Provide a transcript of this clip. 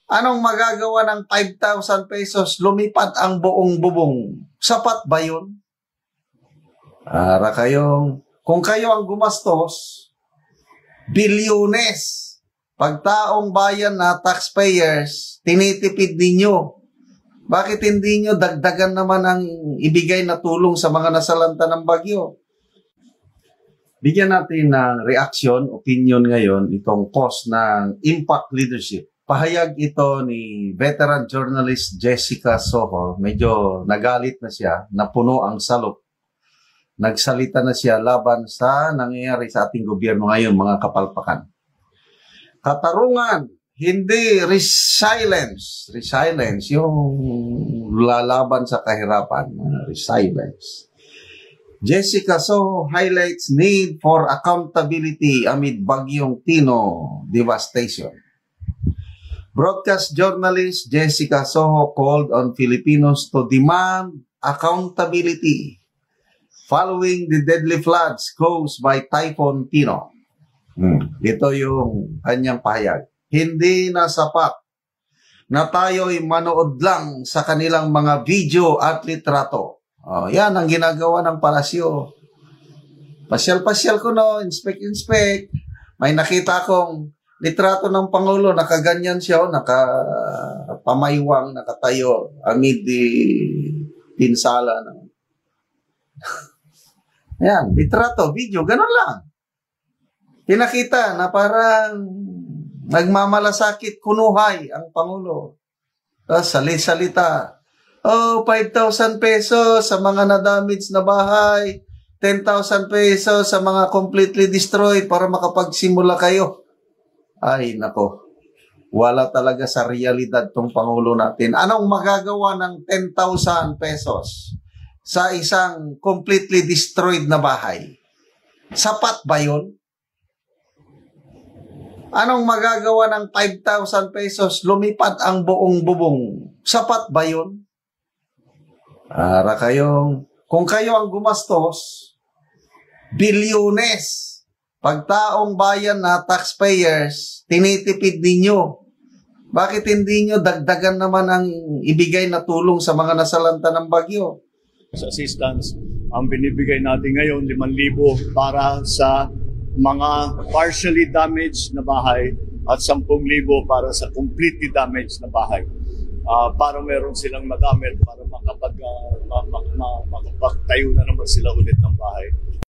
Anong magagawa ng 5,000 pesos? Lumipat ang buong bubong. Sapat ba yun? Para kayong, kung kayo ang gumastos, bilyones. Pag taong bayan na taxpayers, tinitipid ninyo. Bakit hindi nyo dagdagan naman ang ibigay na tulong sa mga nasalanta ng bagyo? Bigyan natin ng reaction, opinion ngayon, itong post ng Impact Leadership. Pahayag ito ni veteran journalist Jessica Soho. Medyo nagalit na siya, napuno ang salot. Nagsalita na siya laban sa nangyayari sa ating gobyerno ngayon, mga kapalpakan. Katarungan, hindi resilience. Resilience, yung lalaban sa kahirapan. Resilience. Jessica Soho highlights need for accountability amid Bagyong Tino devastation. Broadcast journalist Jessica Soho called on Filipinos to demand accountability following the deadly floods caused by Typhoon Tino. Ito yung kanyang pahayag. Hindi na sapat na tayo'y manood lang sa kanilang mga video at litrato. Yan ang ginagawa ng palasyo. Pasyal-pasyal ko no, inspect. May nakita akong litrato ng Pangulo, nakaganyan siya, nakapamaywang, nakatayo amid the pinsala. Yan, litrato, video, ganun lang. Pinakita na parang nagmamalasakit, kunuhay ang Pangulo. Salita. 5,000 pesos sa mga na-damage na bahay, 10,000 pesos sa mga completely destroyed para makapagsimula kayo. Ay, nako. Wala talaga sa realidad tong Pangulo natin. Anong magagawa ng 10,000 pesos sa isang completely destroyed na bahay? Sapat ba yun? Anong magagawa ng 5,000 pesos? Lumipat ang buong bubong. Sapat ba yun? Para kayong, kung kayo ang gumastos, bilyones. Pag taong bayan na taxpayers, tinitipid ninyo. Bakit hindi nyo dagdagan naman ang ibigay na tulong sa mga nasalanta ng bagyo? Sa assistance, ang binibigay natin ngayon, 5,000 para sa mga partially damaged na bahay at 10,000 para sa completely damaged na bahay. Para meron silang magamit para makapagtayo na naman sila ulit ng bahay.